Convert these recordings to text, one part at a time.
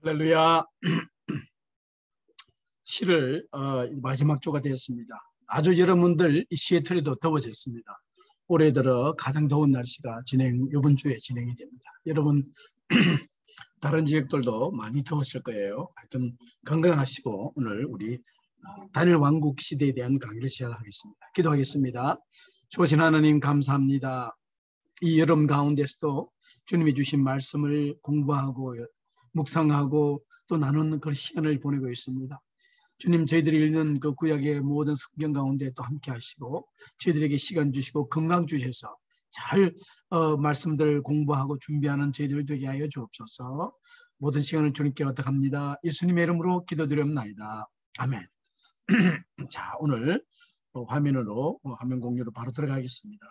할렐루야. 7월 마지막 주가 되었습니다. 아주 여러분들 이 시애틀에도 더워졌습니다. 올해 들어 가장 더운 날씨가 이번 주에 진행이 됩니다. 여러분 다른 지역들도 많이 더웠을 거예요. 하여튼 건강하시고 오늘 우리 단일 왕국 시대에 대한 강의를 시작하겠습니다. 기도하겠습니다. 좋으신 하나님 감사합니다. 이 여름 가운데서도 주님이 주신 말씀을 공부하고 묵상하고 또 나누는 그런 시간을 보내고 있습니다. 주님, 저희들이 읽는 그 구약의 모든 성경 가운데 또 함께 하시고 저희들에게 시간 주시고 건강 주셔서 잘 말씀들 공부하고 준비하는 저희들 되게 하여 주옵소서. 모든 시간을 주님께 부탁합니다. 예수님의 이름으로 기도드립니다. 아멘. 자, 오늘 화면으로 화면 공유로 바로 들어가겠습니다.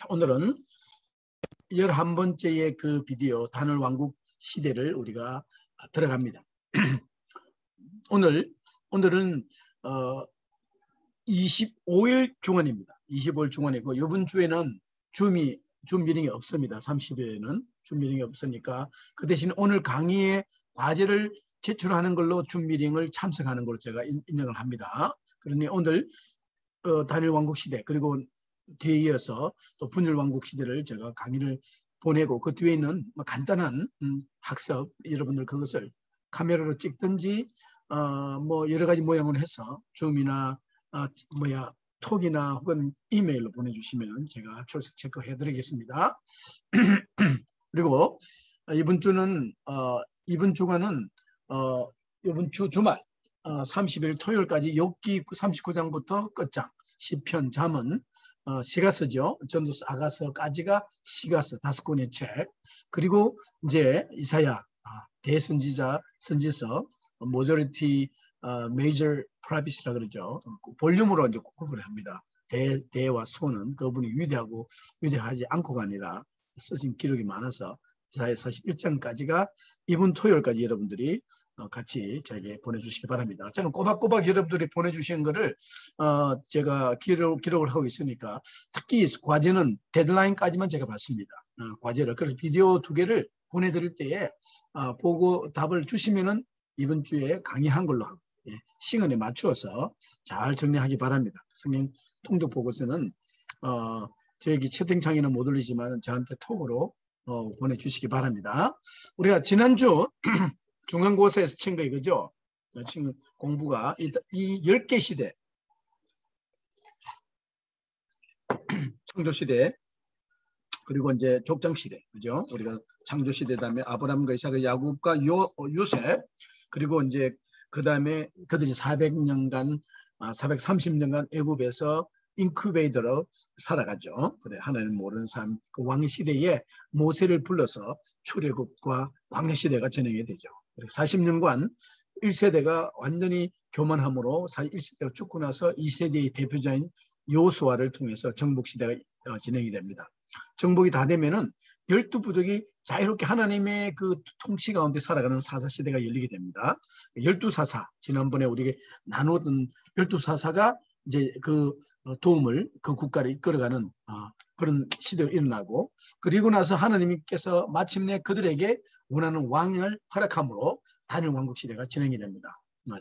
오늘은 11번째의 그 비디오 단일 왕국 시대를 우리가 들어갑니다. 오늘은 25일 중원입니다. 25일 중원이고 이번 주에는 줌 미팅이 없습니다. 30일에는 줌 미팅이 없으니까 그 대신 오늘 강의에 과제를 제출하는 걸로 줌 미팅을 참석하는 걸로 제가 인정을 합니다. 그러니 오늘 단일 왕국 시대 그리고 뒤에 이어서 또 분열 왕국 시대를 제가 강의를 보내고 그 뒤에 있는 간단한 학습 여러분들 그것을 카메라로 찍든지 뭐 여러 가지 모양으로 해서 줌이나 톡이나 혹은 이메일로 보내주시면 제가 출석 체크해 드리겠습니다. 그리고 이번 주간은 이번 주 주말 30일 토요일까지 욥기 39장부터 끝장 시편 잠언 시가서죠. 전도서 아가서까지가 시가서 5권의 책. 그리고 이제 이사야 대선지자 선지서 모조리티 메이저 프라이빗이라 그러죠. 볼륨으로 이제 구분을 합니다. 대와 소는 그분이 위대하지 않고가 아니라 쓰신 기록이 많아서 이사야 41장까지가 이번 토요일까지 여러분들이 같이 저에게 보내주시기 바랍니다. 저는 꼬박꼬박 여러분들이 보내주시는 거를 제가 기록을 하고 있으니까 특히 과제는 데드라인까지만 제가 받습니다. 과제를. 그래서 비디오 2개를 보내드릴 때에 보고 답을 주시면은 이번 주에 강의한 걸로 하고 시간에 맞추어서 잘 정리하기 바랍니다. 성경 통독 보고서는 저에게 채팅창에는 못 올리지만 저한테 톡으로 보내주시기 바랍니다. 우리가 지난주 중간고사에서 친 거 이거죠. 지금 공부가 이 10개 시대 창조시대 그리고 이제 족장시대 그죠. 우리가 창조시대 다음에 아브라함과 이삭과 야곱과 요셉 그리고 이제 그 다음에 그들이 400년간 430년간 애굽에서 인큐베이터로 살아가죠. 그래 하나님 모르는 삶 그 왕의 시대에 모세를 불러서 출애굽과 왕의 시대가 진행이 되죠. 40년간 1세대가 완전히 교만함으로 1세대가 죽고 나서 2세대의 대표자인 요수아를 통해서 정복시대가 진행이 됩니다. 정복이 다 되면은 12부족이 자유롭게 하나님의 그 통치 가운데 살아가는 사사시대가 열리게 됩니다. 12사사, 지난번에 우리가 나누었던 12사사가 이제 그 도움을 그 국가를 이끌어가는 그런 시대가 일어나고 그리고 나서 하나님께서 마침내 그들에게 원하는 왕을 허락함으로 단일 왕국 시대가 진행이 됩니다.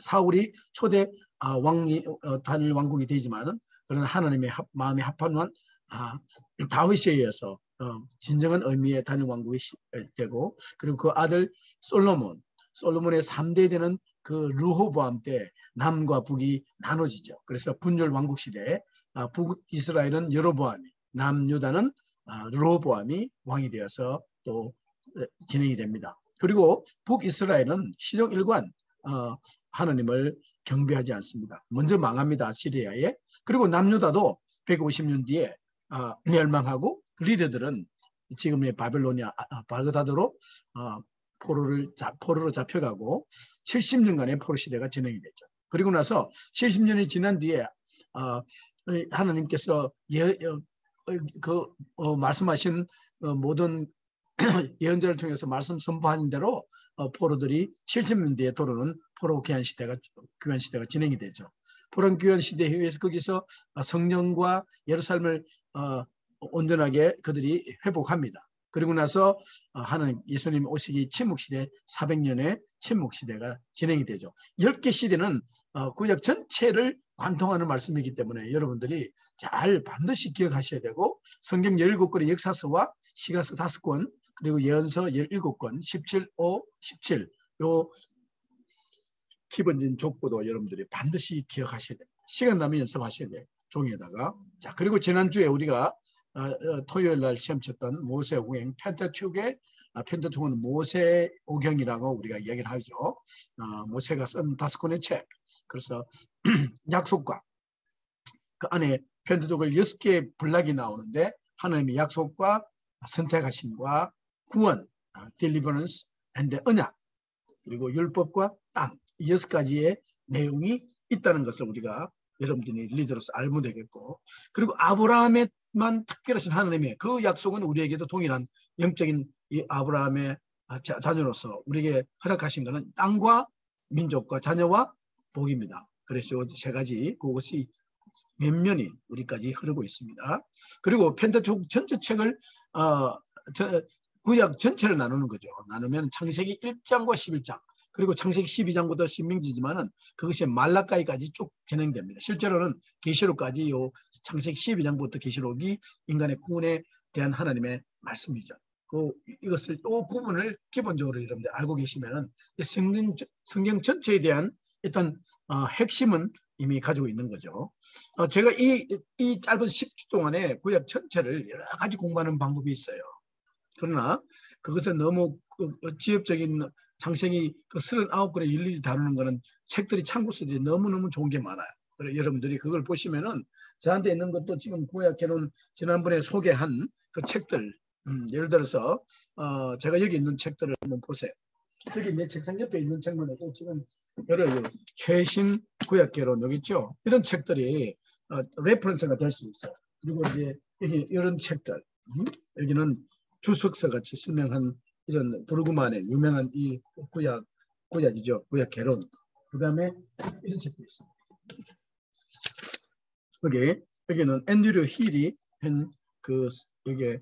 사울이 초대 왕이 단일 왕국이 되지만은 그러나 하나님의 마음에 합한 다윗에 의해서 진정한 의미의 단일 왕국이 되고 그리고 그 아들 솔로몬의 3대 되는 그 르호보암 때 남과 북이 나눠지죠. 그래서 분열 왕국 시대에 북이스라엘은 여로보암이 남유다는 르호보암이 왕이 되어서 또 진행이 됩니다. 그리고 북이스라엘은 시종일관 하나님을 경배하지 않습니다. 먼저 망합니다. 시리아에. 그리고 남유다도 150년 뒤에 멸망하고 리더들은 지금의 바벨로니아 바그다드로 포로로 잡혀가고 70년간의 포로 시대가 진행이 되죠. 그리고 나서 70년이 지난 뒤에 하나님께서 말씀하신 모든 예언자를 통해서 말씀 선포하는 대로 포로들이 70년 뒤에 돌아오는 포로 귀환 시대가 진행이 되죠. 포로 귀환 시대에 의해서 거기서 성령과 예루살렘을 온전하게 그들이 회복합니다. 그리고 나서 하나님 예수님 오시기 침묵시대 400년의 침묵시대가 진행이 되죠. 10개 시대는 구약 전체를 관통하는 말씀이기 때문에 여러분들이 잘 반드시 기억하셔야 되고 성경 17권의 역사서와 시가서 5권 그리고 예언서 17권 17, 5, 17 요 기본적인 족보도 여러분들이 반드시 기억하셔야 됩니다. 시간 나면 연습하셔야 돼요. 종이에다가. 자, 그리고 지난주에 우리가 토요일 날 시험 쳤던 모세오경 펜타투크의 펜타투크는 모세오경이라고 우리가 이야기를 하죠. 모세가 쓴 5권의 책. 그래서 약속과 그 안에 펜타투크를 6개의 블락이 나오는데 하나님의 약속과 선택하심과 구원, deliverance and 언약 그리고 율법과 땅 이 6가지의 내용이 있다는 것을 우리가 여러분들이 리더로서 알면 되겠고 그리고 아브라함에만 특별하신 하나님의 그 약속은 우리에게도 동일한 영적인 이 아브라함의 자녀로서 우리에게 허락하신 것은 땅과 민족과 자녀와 복입니다. 그래서 세 가지 그것이 면면이 우리까지 흐르고 있습니다. 그리고 펜타투크 전체 책을 구약 전체를 나누는 거죠. 나누면 창세기 1장과 11장 그리고 창세기 12장부터 신명기지만은 그것이 말라카이까지 쭉 진행됩니다. 실제로는 계시록까지 요 창세기 12장부터 계시록이 인간의 구원에 대한 하나님의 말씀이죠. 이것을 또 구분을 기본적으로 여러분들 알고 계시면은 성경 전체에 대한 일단 핵심은 이미 가지고 있는 거죠. 제가 이 짧은 10주 동안에 구약 전체를 여러 가지 공부하는 방법이 있어요. 그러나 그것은 너무 지엽적인 창세기 그 39권에 일일이 다루는 거는 책들이 참고서들이 너무너무 좋은 게 많아요. 그래서 여러분들이 그걸 보시면은 저한테 있는 것도 지금 구약개론 지난번에 소개한 그 책들 예를 들어서 제가 여기 있는 책들을 한번 보세요. 여기 내 책상 옆에 있는 책만 해도 지금 여러 최신 구약개론 여기 있죠. 이런 책들이 레퍼런스가 될 수 있어요. 그리고 이제 여기 이런 책들 여기는 주석서 같이 설명한 이런 브루그만의 유명한 이 구약이죠. 구약개론. 그 다음에 이런 책도 있습니다. 여기는 앤드류 힐이 한 그 여기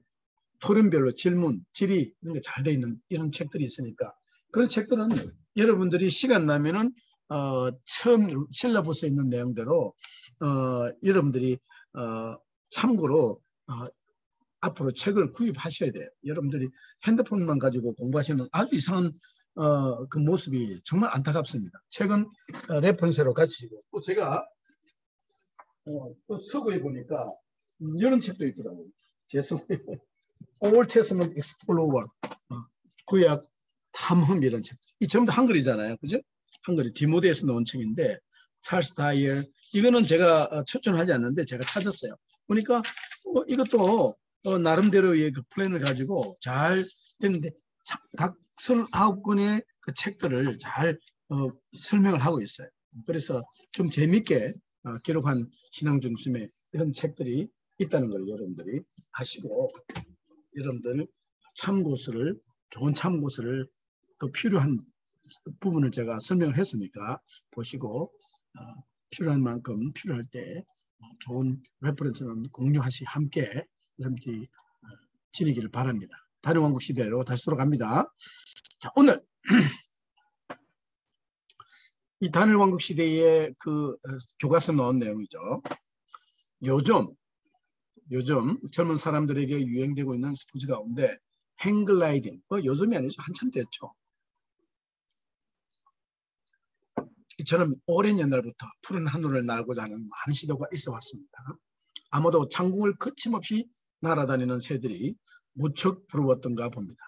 토론별로 질문, 질의 이런 게 잘 돼 있는 이런 책들이 있으니까 그런 책들은 여러분들이 시간 나면은 처음 실라버스에 있는 내용대로 여러분들이 참고로 앞으로 책을 구입하셔야 돼요. 여러분들이 핸드폰만 가지고 공부하시면 아주 이상한 그 모습이 정말 안타깝습니다. 책은 레퍼런스로 가지시고 또 제가 또 서구에 보니까 이런 책도 있더라고요. 제 서구에 Old Testament Explorer 구약 탐험 이런 책. 이 전부 다 한글이잖아요. 그죠? 한글이 디모데에서 나온 책인데 찰스 다이얼 이거는 제가 추천하지 않는데 제가 찾았어요. 보니까 이것도 나름대로의 그 플랜을 가지고 잘 됐는데 각 39권의 그 책들을 잘 설명을 하고 있어요. 그래서 좀 재밌게 기록한 신앙 중심의 이런 책들이 있다는 걸 여러분들이 아시고 여러분들 참고서를 좋은 참고서를 더 필요한 부분을 제가 설명을 했으니까 보시고 필요한 만큼 필요할 때 좋은 레퍼런스는 공유하시 함께 여러분들이 지내기를 바랍니다. 단일왕국 시대로 다시 돌아갑니다. 자, 오늘 이 단일왕국 시대의 그 교과서 나온 내용이죠. 요즘 젊은 사람들에게 유행되고 있는 스포츠 가운데 행글라이딩, 요즘이 아니죠. 한참 됐죠. 저는 오랜 옛날부터 푸른 하늘을 날고자 하는 많은 시도가 있어 왔습니다. 아마도 창궁을 거침없이 날아다니는 새들이 무척 부러웠던가 봅니다.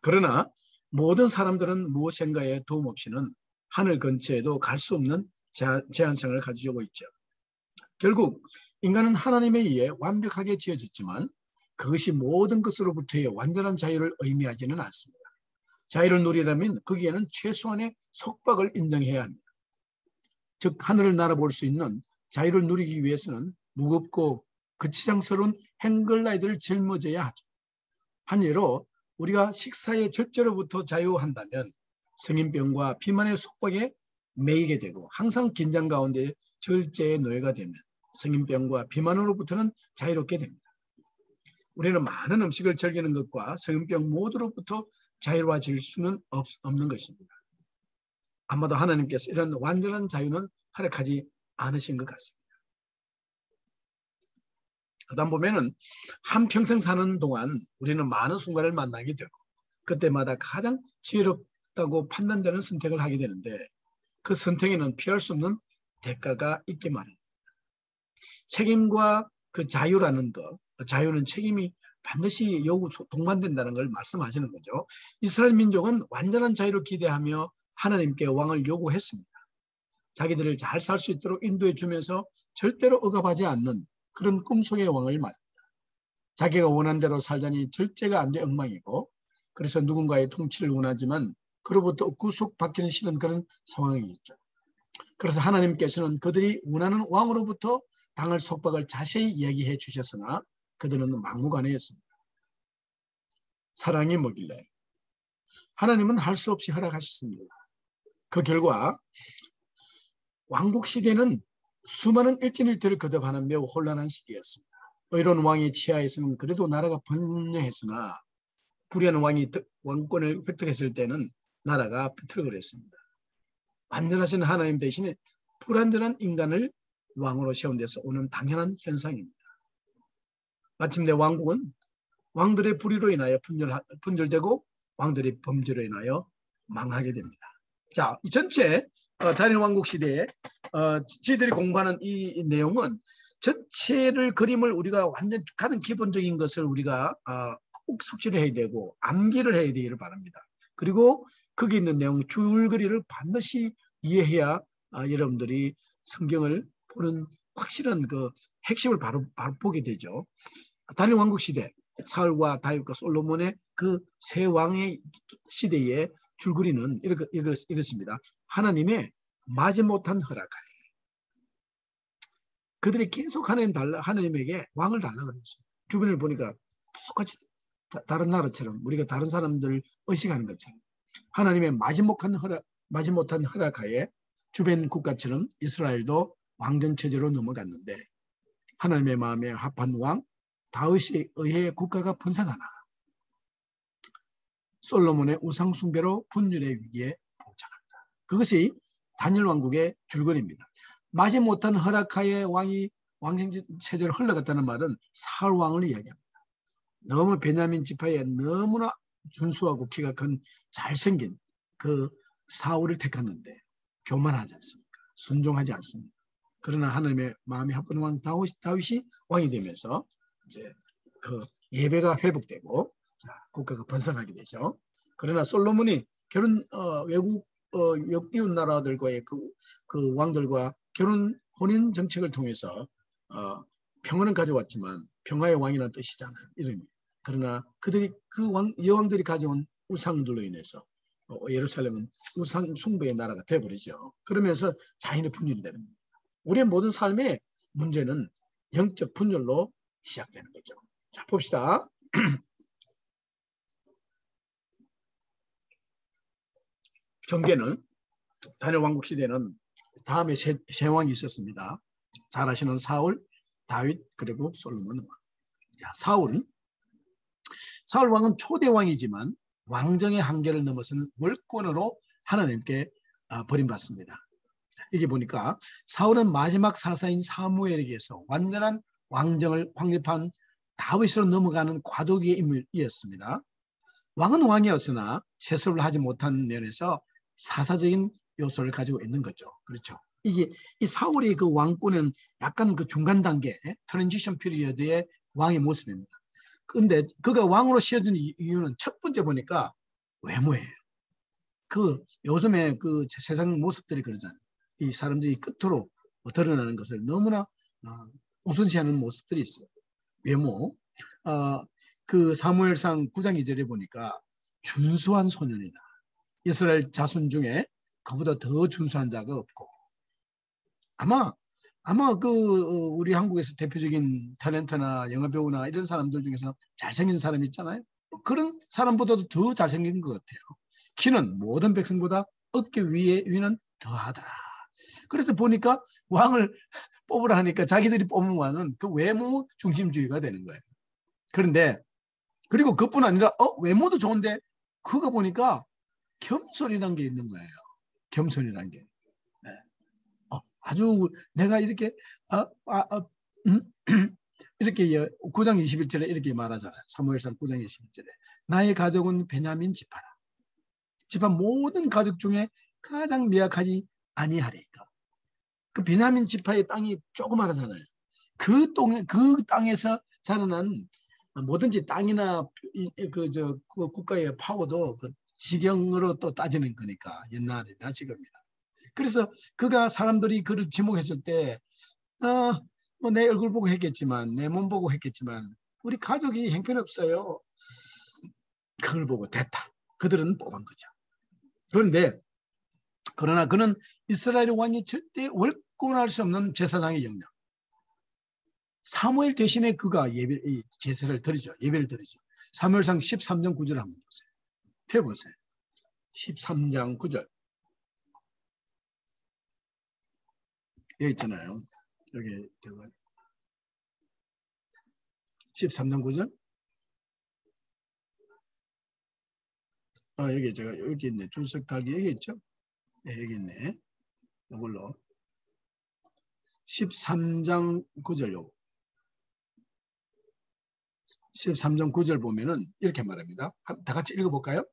그러나 모든 사람들은 무엇인가의 도움 없이는 하늘 근처에도 갈 수 없는 제한성을 가지고 있죠. 결국 인간은 하나님에 의해 완벽하게 지어졌지만 그것이 모든 것으로부터의 완전한 자유를 의미하지는 않습니다. 자유를 누리려면 거기에는 최소한의 속박을 인정해야 합니다. 즉 하늘을 날아볼 수 있는 자유를 누리기 위해서는 무겁고 거치장스러운 행글라이드를 짊어져야 하죠. 한 예로 우리가 식사의 절제로부터 자유한다면 성인병과 비만의 속박에 매이게 되고 항상 긴장 가운데 절제의 노예가 되면 성인병과 비만으로부터는 자유롭게 됩니다. 우리는 많은 음식을 즐기는 것과 성인병 모두로부터 자유로워질 수는 없는 것입니다. 아마도 하나님께서 이런 완전한 자유는 허락하지 않으신 것 같습니다. 그다음 보면은 한평생 사는 동안 우리는 많은 순간을 만나게 되고 그때마다 가장 지혜롭다고 판단되는 선택을 하게 되는데 그 선택에는 피할 수 없는 대가가 있기 마련입니다. 책임과 그 자유라는 것, 자유는 책임이 반드시 동반된다는 걸 말씀하시는 거죠. 이스라엘 민족은 완전한 자유를 기대하며 하나님께 왕을 요구했습니다. 자기들을 잘 살 수 있도록 인도해 주면서 절대로 억압하지 않는 그런 꿈속의 왕을 말합니다. 자기가 원한 대로 살자니 절제가 안 돼 엉망이고 그래서 누군가의 통치를 원하지만 그로부터 구속받기는 싫은 그런 상황이 있죠. 그래서 하나님께서는 그들이 원하는 왕으로부터 당할 속박을 자세히 이야기해 주셨으나 그들은 막무가내였습니다. 사랑이 뭐길래? 하나님은 할 수 없이 허락하셨습니다. 그 결과 왕국 시대는 수많은 일진일퇴를 거듭하는 매우 혼란한 시기였습니다. 의로운 왕의 치하에서는 그래도 나라가 번영했으나 불의한 왕이 왕권을 획득했을 때는 나라가 비틀거렸습니다. 완전하신 하나님 대신에 불완전한 인간을 왕으로 세운 데서 오는 당연한 현상입니다. 마침내 왕국은 왕들의 불의로 인하여 분열되고 왕들의 범죄로 인하여 망하게 됩니다. 자, 이 전체 다니엘 왕국 시대에 저희들이 공부하는 이 내용은 전체를 그림을 우리가 완전 가장 기본적인 것을 우리가 꼭 숙지를 해야 되고 암기를 해야 되기를 바랍니다. 그리고 거기 있는 내용 줄거리를 반드시 이해해야 여러분들이 성경을 보는 확실한 그 핵심을 바로 보게 되죠. 다니엘 왕국 시대 사울과 다윗과 솔로몬의 그 세 왕의 시대의 줄거리는 이렇습니다. 하나님의 마지못한 허락하에 그들이 계속 하나님에게 왕을 달라고 그랬어요. 주변을 보니까 똑같이 다른 나라처럼 우리가 다른 사람들 의식하는 것처럼 하나님의 마지못한 허락하에 주변 국가처럼 이스라엘도 왕정 체제로 넘어갔는데 하나님의 마음에 합한 왕 다윗에 의해 국가가 번성하나 솔로몬의 우상 숭배로 분열의 위기에 봉착한다. 그것이 다니엘 왕국의 줄거리입니다. 마지못한 허락하에 왕이 왕정 체제로 흘러갔다는 말은 사울 왕을 이야기합니다. 너무 베냐민 지파에 너무나 준수하고 키가 큰 잘생긴 그 사울을 택했는데 교만하지 않습니까? 순종하지 않습니다. 그러나 하나님의 마음이 합한 왕 다윗이 왕이 되면서 이제 그 예배가 회복되고 국가가 번성하게 되죠. 그러나 솔로몬이 외국 이웃 나라들과의 그 왕들과 혼인 정책을 통해서 평화는 가져왔지만 평화의 왕이라는 뜻이잖아요. 이름이. 그러나 그들이 여왕들이 가져온 우상들로 인해서 예루살렘은 우상 숭배의 나라가 되어버리죠. 그러면서 자인의 분열이 되는 겁니다. 우리의 모든 삶의 문제는 영적 분열로 시작되는 거죠. 자, 봅시다. 전개는 다니엘 왕국 시대는 다음에 세 왕이 있었습니다. 잘 아시는 사울, 다윗 그리고 솔로몬 왕. 사울 왕은 초대 왕이지만 왕정의 한계를 넘어서는 월권으로 하나님께 버림받습니다. 여기 보니까 사울은 마지막 사사인 사무엘에게서 완전한 왕정을 확립한 다윗으로 넘어가는 과도기의 인물이었습니다. 왕은 왕이었으나 세습을 하지 못한 면에서 사사적인 요소를 가지고 있는 거죠. 그렇죠. 이 사울이 그 왕권은 약간 그 중간 단계, 트랜지션 피리어드의 왕의 모습입니다. 그런데 그가 왕으로 세워진 이유는 첫 번째 보니까 외모예요. 요즘에 그 세상 모습들이 그러잖아요. 이 사람들이 끝으로 드러나는 것을 너무나 우선시하는 모습들이 있어요. 외모. 그 사무엘상 9장 2절에 보니까 준수한 소년이다. 이스라엘 자손 중에 그보다 더 준수한 자가 없고 아마 우리 한국에서 대표적인 탤런트나 영화배우나 이런 사람들 중에서 잘생긴 사람 있잖아요. 그런 사람보다도 더 잘생긴 것 같아요. 키는 모든 백성보다 어깨 위는 더하더라. 그래서 보니까 왕을 뽑으라 하니까 자기들이 뽑은 왕은 그 외모 중심주의가 되는 거예요. 그런데 그리고 그뿐 아니라 외모도 좋은데 그거 보니까 겸손이라는 게 있는 거예요. 겸손이라는 게. 네. 아주 내가 이렇게 음? 이렇게 9장 21절에 이렇게 말하잖아요. 사무엘상 9장 21절에 나의 가족은 베냐민 지파라. 지파 모든 가족 중에 가장 미약하지 아니하리까. 그 베냐민 지파의 땅이 조그마하잖아요. 그 땅에서 자라난 뭐든지 땅이나 그 국가의 파워도 그 지경으로 또 따지는 거니까 옛날이나 지금이나. 그래서 그가 사람들이 그를 지목했을 때 뭐 내 얼굴 보고 했겠지만 내 몸 보고 했겠지만 우리 가족이 형편없어요. 그걸 보고 됐다. 그들은 뽑은 거죠. 그러나 그는 이스라엘 왕이 절대 월권할 수 없는 제사장의 영역. 사무엘 대신에 그가 제사를 드리죠. 예배를 드리죠. 사무엘상 13장 9절 한번 보세요. 펴보세요. 13장 9절. 여기 있잖아요. 여기 13장 9절. 여기 제가 여기 있네. 출석 달기 여기 있죠? 네, 여기 있네. 이걸로 13장 9절 요거. 13장 9절 보면은 이렇게 말합니다. 다 같이 읽어볼까요?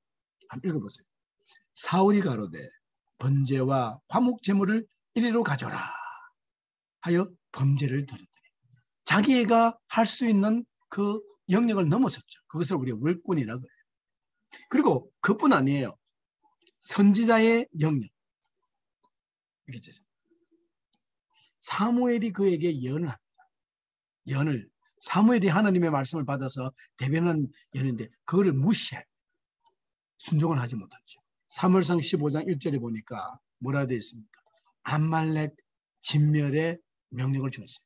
한번 읽어보세요. 사울이 가로되 번제와 화목 제물을 이리로 가져라 하여 범죄를 들었더니 자기가 할 수 있는 그 영역을 넘어섰죠. 그것을 우리가 월권이라고 해요. 그리고 그뿐 아니에요. 선지자의 영역. 사무엘이 그에게 연을 합니다. 연을. 사무엘이 하나님의 말씀을 받아서 대변한 연인데 그거를 무시해. 순종을 하지 못했죠. 사무엘상 15장 1절에 보니까 뭐라 되어 있습니까? 아말렉 진멸의 명령을 주었어요.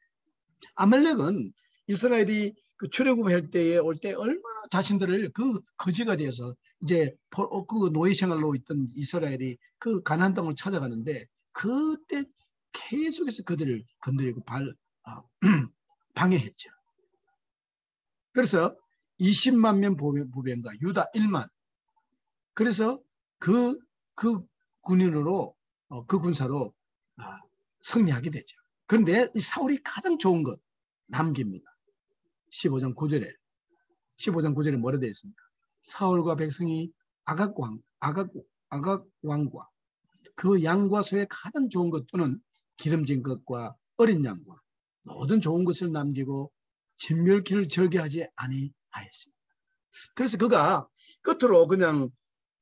아말렉은 이스라엘이 그 출애굽할 때에 올 때 얼마나 자신들을 그 거지가 되어서 이제 그 노예 생활로 있던 이스라엘이 그 가나안 땅을 찾아가는데 그때 계속해서 그들을 건드리고 방해했죠. 그래서 20만 명 부병과 유다 1만. 그래서 그 군인으로 그 군사로 승리하게 되죠. 그런데 사울이 가장 좋은 것 남깁니다. 15장 9절에 뭐라 되어 있습니까? 사울과 백성이 아각 왕과 그 양과 소의 가장 좋은 것 또는 기름진 것과 어린 양과 모든 좋은 것을 남기고 진멸기를 절개하지 아니하였습니다. 그래서 그가 끝으로 그냥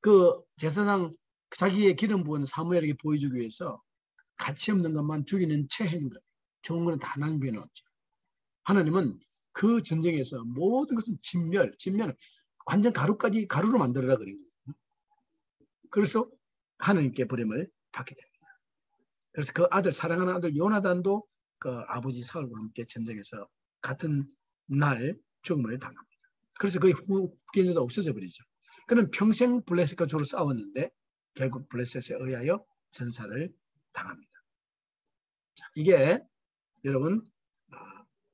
그 제사장 자기의 기름 부은 사무엘에게 보여주기 위해서 가치 없는 것만 죽이는 체행인 거예요. 좋은 거는 다 낭비해놓았죠. 하나님은 그 전쟁에서 모든 것은 진멸 완전 가루로 만들어라 그런 거예요. 그래서 하나님께 버림을 받게 됩니다. 그래서 그 아들 사랑하는 아들 요나단도 그 아버지 사울과 함께 전쟁에서 같은 날 죽음을 당합니다. 그래서 거의 후계자도 없어져 버리죠. 그는 평생 블레셋과 주로 싸웠는데 결국 블레셋에 의하여 전사를 당합니다. 자, 이게 여러분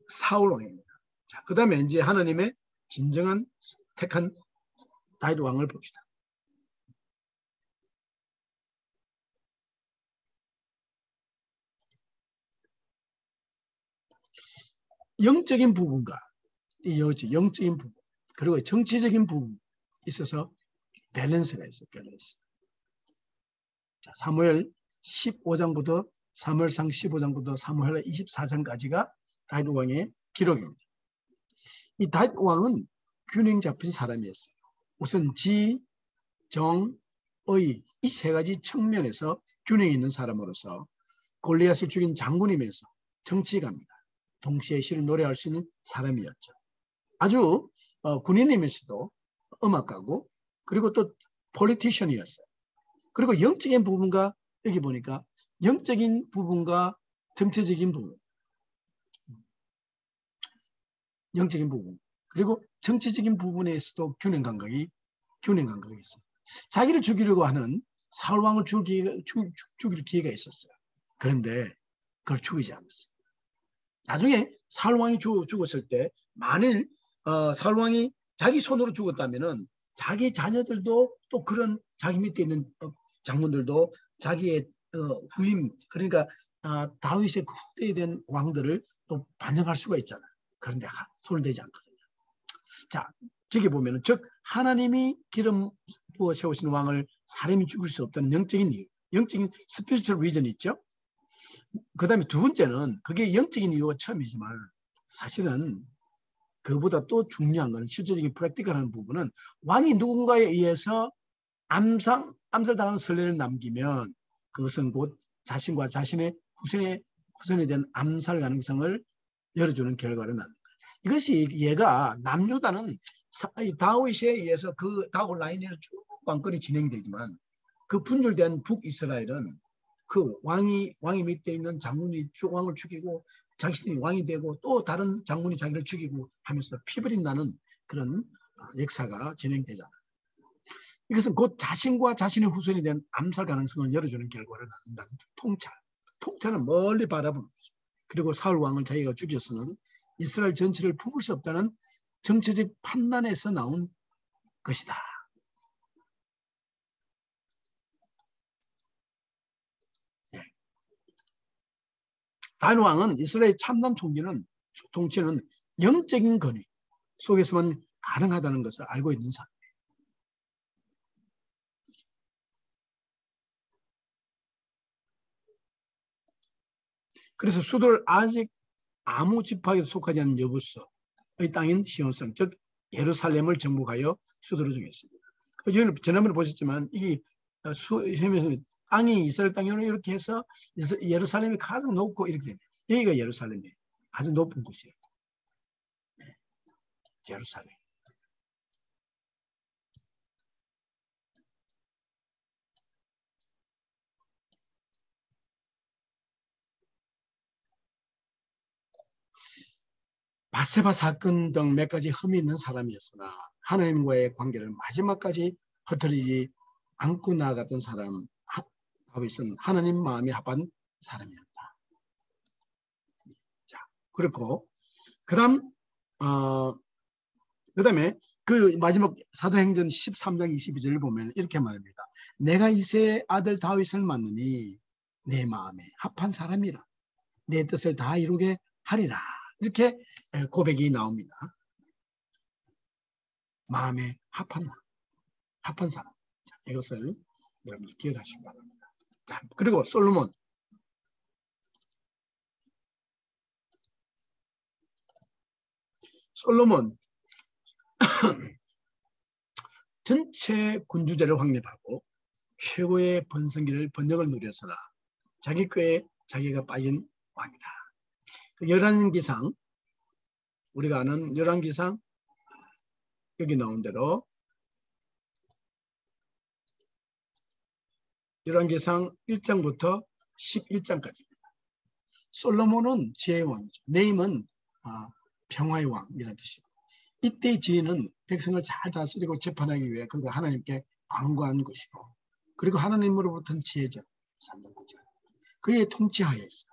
사울 왕입니다. 자, 그 다음에 이제 하나님의 진정한 택한 다윗 왕을 봅시다. 영적인 부분과 영적인 부분 그리고 정치적인 부분 있어서 밸런스가 있어요. 밸런스. 자, 사무엘 15장부터 사무엘상 15장부터 사무엘 24장까지가 다윗 왕의 기록입니다. 이 다윗 왕은 균형 잡힌 사람이었어요. 우선 지, 정, 의 이 세 가지 측면에서 균형 있는 사람으로서 골리앗을 죽인 장군이면서 정치가입니다. 동시에 시를 노래할 수 있는 사람이었죠. 아주 군인이면서도 음악가고 그리고 또 폴리티션이었어요. 그리고 영적인 부분과 여기 보니까 영적인 부분과 정치적인 부분, 영적인 부분 그리고 정치적인 부분에서도 균형 감각이 있어요. 자기를 죽이려고 하는 사울 왕을 죽일 기회가 있었어요. 그런데 그걸 죽이지 않았어요. 나중에 사울 왕이 죽었을 때 만일 사울 왕이 자기 손으로 죽었다면은 자기 자녀들도 또 그런 자기 밑에 있는 장군들도 자기의 후임 그러니까 다윗의 후대에 된 왕들을 또 반영할 수가 있잖아요. 그런데 손을 대지 않거든요. 자, 저기 보면은 즉 하나님이 기름 부어 세우신 왕을 사람이 죽일 수 없다는 영적인 이유, 영적인 스피리추얼 리전이 있죠. 그 다음에 두 번째는 그게 영적인 이유가 처음이지만 사실은 그보다 또 중요한 것은 실제적인 프랙티컬한 부분은 왕이 누군가에 의해서 암살당하는 선례를 남기면 그것은 곧 자신과 자신의 후손에 대한 암살 가능성을 열어주는 결과를 낳는 거예요. 이것이 얘가 남유다는 다윗에 의해서 그 다윗 라인에서 쭉 왕권이 진행되지만 그 분열된 북이스라엘은 그 왕이 밑에 있는 장군이 왕을 죽이고 자신이 왕이 되고 또 다른 장군이 자기를 죽이고 하면서 피벌이 나는 그런 역사가 진행되잖아요. 이것은 곧 자신과 자신의 후손에 대한 암살 가능성을 열어주는 결과를 낳는다는 통찰. 통찰은 멀리 바라보는 거죠. 그리고 사울 왕을 자기가 죽였으면 이스라엘 전체를 품을 수 없다는 정치적 판단에서 나온 것이다. 네. 다윗 왕은 이스라엘 참담 통치는 영적인 권위 속에서만 가능하다는 것을 알고 있는 사람. 그래서 수도를 아직 아무 지파에도 속하지 않는 여부서의 땅인 시온성, 즉 예루살렘을 정복하여 수도로 정했습니다. 지난번에 보셨지만 이게 땅이 이스라엘 땅이요 이렇게 해서 예루살렘이 가장 높고 이렇게 됩니다. 여기가 예루살렘이에요. 아주 높은 곳이에요. 네. 예루살렘. 바세바 사건 등 몇 가지 흠이 있는 사람이었으나 하나님과의 관계를 마지막까지 흐트리지 않고 나아갔던 사람 다윗은 하나님 마음이 합한 사람이었다. 자, 그렇고 그다음에 그 마지막 사도행전 13장 22절을 보면 이렇게 말합니다. 내가 이새의 아들 다윗을 만나니 내 마음에 합한 사람이라 내 뜻을 다 이루게 하리라. 이렇게 고백이 나옵니다. 마음에 합한 사람. 자, 이것을 여러분들 기억하시기 바랍니다. 자, 그리고 솔로몬. 전체 군주제를 확립하고 최고의 번성을 누렸으나 자기 꾀에 자기가 빠진 왕이다. 열왕기상 우리가 아는 열왕기상 여기 나온 대로 열왕기상 1장부터 11장까지입니다. 솔로몬은 지혜의 왕이죠. 네임은 평화의 왕이라는 뜻이고 이때의 지혜는 백성을 잘 다스리고 재판하기 위해 그가 하나님께 간구한 것이고 그리고 하나님으로부터는 지혜죠. 3장 9절. 그의 통치하에 있어.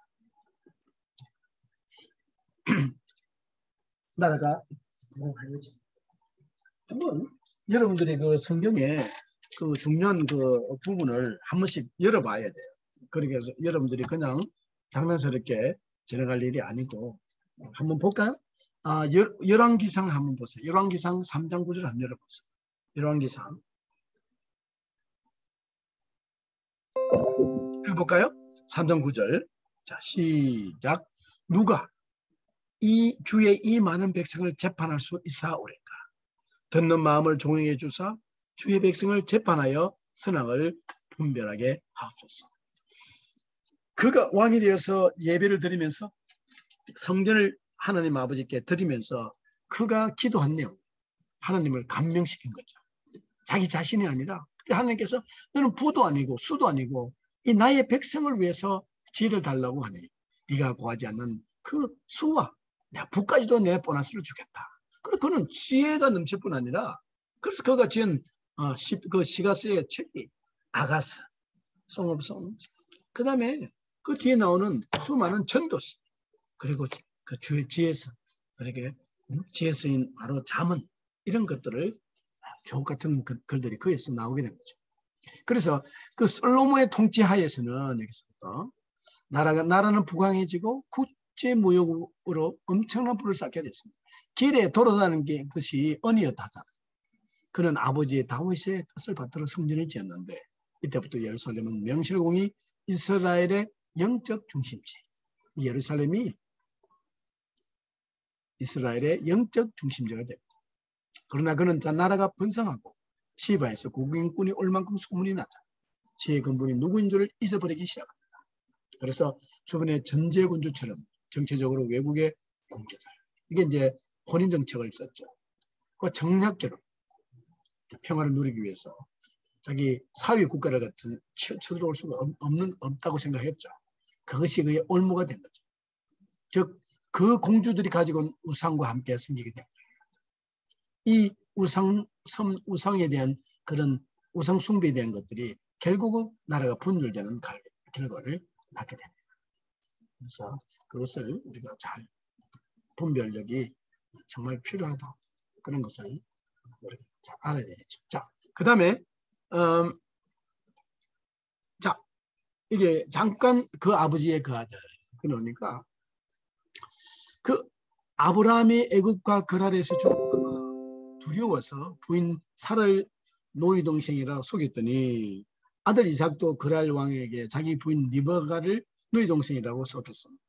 나라가 부흥하여지. 한번 여러분들이 그 성경에 그 중요한 그 부분을 한 번씩 열어봐야 돼요. 그래서 여러분들이 그냥 장난스럽게 지나갈 일이 아니고 한번 볼까요? 열왕기상 한번 보세요. 열왕기상 3장 9절 한번 열어보세요. 열왕기상 읽어볼까요? 3장 9절. 자, 시작. 누가 이 주의 이 많은 백성을 재판할 수 있사오리까? 듣는 마음을 종용해 주사 주의 백성을 재판하여 선악을 분별하게 하옵소서. 그가 왕이 되어서 예배를 드리면서 성전을 하나님 아버지께 드리면서 그가 기도한 내용, 하나님을 감명시킨 거죠. 자기 자신이 아니라 하나님께서 너는 부도 아니고 수도 아니고 이 나의 백성을 위해서 지혜를 달라고 하니 네가 구하지 않는 그 수와 내가 부까지도 내 보너스를 주겠다. 그리고 그는 지혜가 넘칠 뿐 아니라 그래서 그가 지은 그 시가스의 책이 아가스, 송 오브 송. 그 다음에 그 뒤에 나오는 수많은 전도서 그리고 그 주의 지혜서 그렇게 지혜서인 바로 잠언 이런 것들을 주옥 같은 글들이 거기서 나오게 된 거죠. 그래서 그 솔로몬의 통치하에서는 여기서부터 나라는 부강해지고 국제무역으로 엄청난 부를 쌓게 됐습니다. 길에 돌아다니는 것이 언이었다잖아요. 그는 아버지의 다윗의 뜻을 받들어 성전을 지었는데 이때부터 예루살렘은 명실공히 이스라엘의 영적 중심지. 예루살렘이 이스라엘의 영적 중심지가 됐고, 그러나 그는 나라가 번성하고 시바에서 국민군이 올 만큼 소문이 나자 지의 근본이 누구인 줄을 잊어버리기 시작합니다. 그래서 주변의 전제군주처럼 정치적으로 외국의 공주들, 이게 이제 혼인 정책을 썼죠. 그 정략결혼, 평화를 누리기 위해서 자기 사회 국가를 같은 쳐들어올 수가 없다고 생각했죠. 그것이 그의 올무가 된 거죠. 즉 그 공주들이 가지고 온 우상과 함께 생기게 된 거예요. 이 우상에 대한 그런 우상 숭배에 대한 것들이 결국은 나라가 분열되는 결과를 낳게 됩니다. 그래서 그것을 우리가 잘 분별력이 정말 필요하다. 그런 것을 우리가 잘 알아야 되겠죠. 자, 그 다음에 자, 이게 잠깐 그 아버지의 그 아들, 그러니까 그 아브라함이 애굽과 그랄에서 두려워서 부인 사라를 노이 동생이라 속였더니 아들 이삭도 그랄 왕에게 자기 부인 리브가를 노이 동생이라고 속였습니다.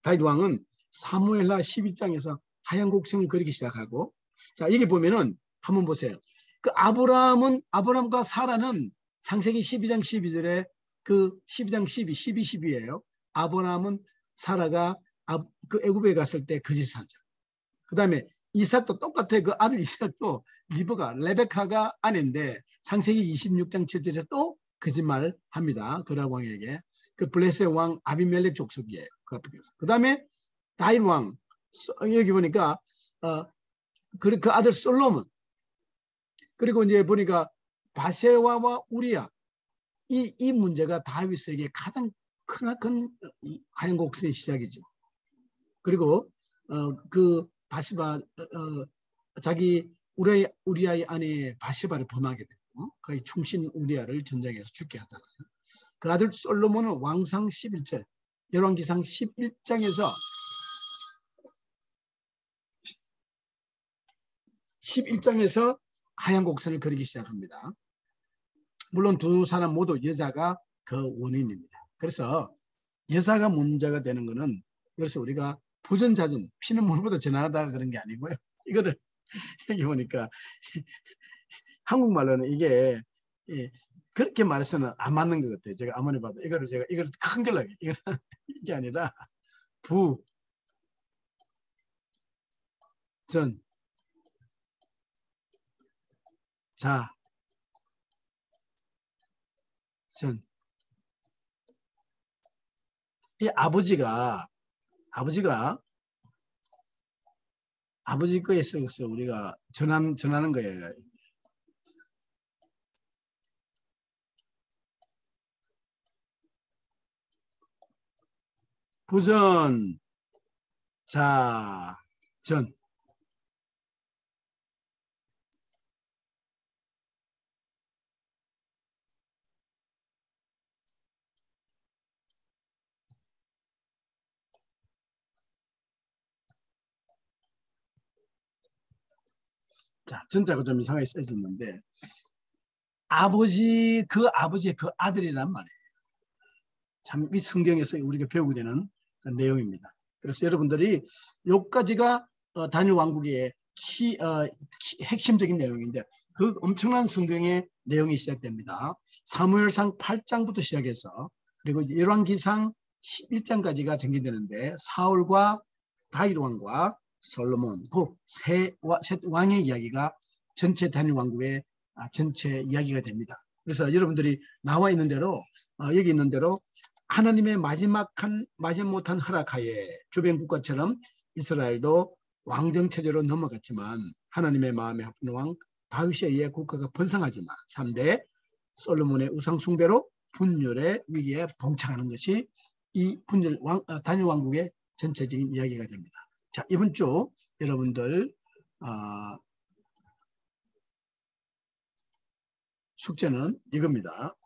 다윗 왕은 사무엘하 11장에서 하얀 곡성을 그리기 시작하고, 자, 여기 보면은 한번 보세요. 그 아브라함과 사라는 창세기 12장 12절에 그 12장 12, 12, 12예요. 아브라함은 사라가 그 애굽에 갔을 때 거짓을 하죠. 그 다음에 이삭도 똑같아. 그 아들 이삭도 레베카가 아내인데 창세기 26장 7절에 또 거짓말을 합니다. 그랄 왕에게. 그 블레셋 왕 아비멜렉 족속이에요. 그 다음에 다윗 왕, 여기 보니까 그 아들 솔로몬, 그리고 이제 보니까 바세와와 우리야, 이 문제가 다윗에게 가장 크나큰 하얀 곡선의 시작이죠. 그리고 그 바시바 자기 우리아의 아내 바시바를 범하게 되고 그의 충신 우리아를 전쟁에서 죽게 하잖아요. 그 아들 솔로몬은 왕상 11절, 열왕기상 11장에서 하얀 곡선을 그리기 시작합니다. 물론 두 사람 모두 여자가 그 원인입니다. 그래서 여자가 문제가 되는 것은, 그래서 우리가 부전자전, 피는 물보다 전하다가 그런 게 아니고요. 이거를 여기 보니까 한국말로는 이게 그렇게 말해서는 안 맞는 것 같아요. 제가 아무리 봐도 이거를 한결나게 이게 아니라 부, 전, 자, 전. 이 아버지가 아버지 거에 있어서 우리가 전하는 거예요. 부전, 자, 전. 자, 전자가 좀 이상하게 써졌는데 아버지의 그 아들이란 말이에요. 참 이 성경에서 우리가 배우게 되는 그 내용입니다. 그래서 여러분들이 여기까지가 다니엘 왕국의 핵심적인 내용인데 그 엄청난 성경의 내용이 시작됩니다. 사무엘상 8장부터 시작해서 그리고 열왕기상 11장까지가 전개되는데 사울과 다윗 왕과 솔로몬, 그 세 왕의 이야기가 전체 다니엘 왕국의 전체 이야기가 됩니다. 그래서 여러분들이 나와 있는 대로 여기 있는 대로 하나님의 마지막 못한 허락하에 주변 국가처럼 이스라엘도 왕정 체제로 넘어갔지만 하나님의 마음에 합한 왕 다윗에 의해 국가가 번성하지만 3대 솔로몬의 우상 숭배로 분열의 위기에 봉착하는 것이 이 다니엘 왕국의 전체적인 이야기가 됩니다. 자, 이번 주 여러분들 숙제는 이겁니다.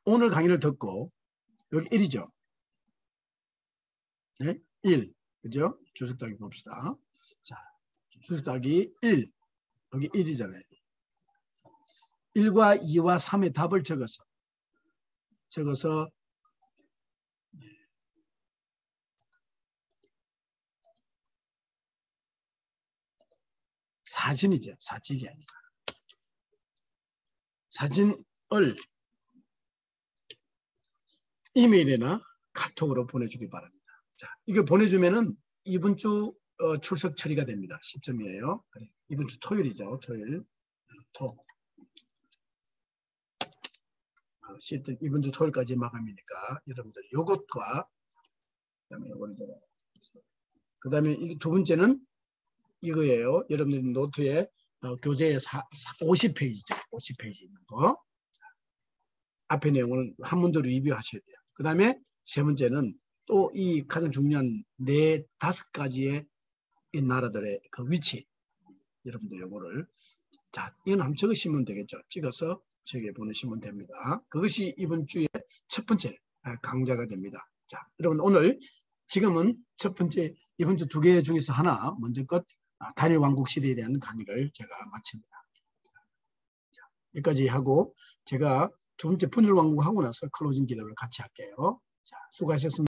오늘 강의를 듣고 여기 1이죠. 네? 1. 그죠? 주석 따기 봅시다. 자, 주석 따기 1. 여기 1이잖아요. 1과 2와 3의 답을 적어서 사진이죠. 사진이 아니라. 사진을 이메일이나 카톡으로 보내주기 바랍니다. 자, 이거 보내주면은 이번 주 출석 처리가 됩니다. 10점이에요. 이번 주 토요일이죠. 토요일. 이번 주 토요일까지 마감이니까 여러분들 요것과 그다음에 두 번째는 이거예요. 여러분들 노트에 교재에 50페이지죠. 50페이지 있는 거. 앞에 내용을 한문대로 리뷰하셔야 돼요. 그 다음에 세 번째는 또 이 가장 중요한 4-5가지의 이 나라들의 그 위치. 여러분들 요거를 자, 이건 한번 적으시면 되겠죠. 찍어서 저에게 보내시면 됩니다. 그것이 이번 주의 첫 번째 강좌가 됩니다. 자, 여러분 오늘 지금은 첫 번째 이번 주 2개 중에서 하나 먼저 것 단일 왕국 시대에 대한 강의를 제가 마칩니다. 자, 여기까지 하고 제가 두 번째 분열 왕국 하고 나서 클로징 기도를 같이 할게요. 자, 수고하셨습니다.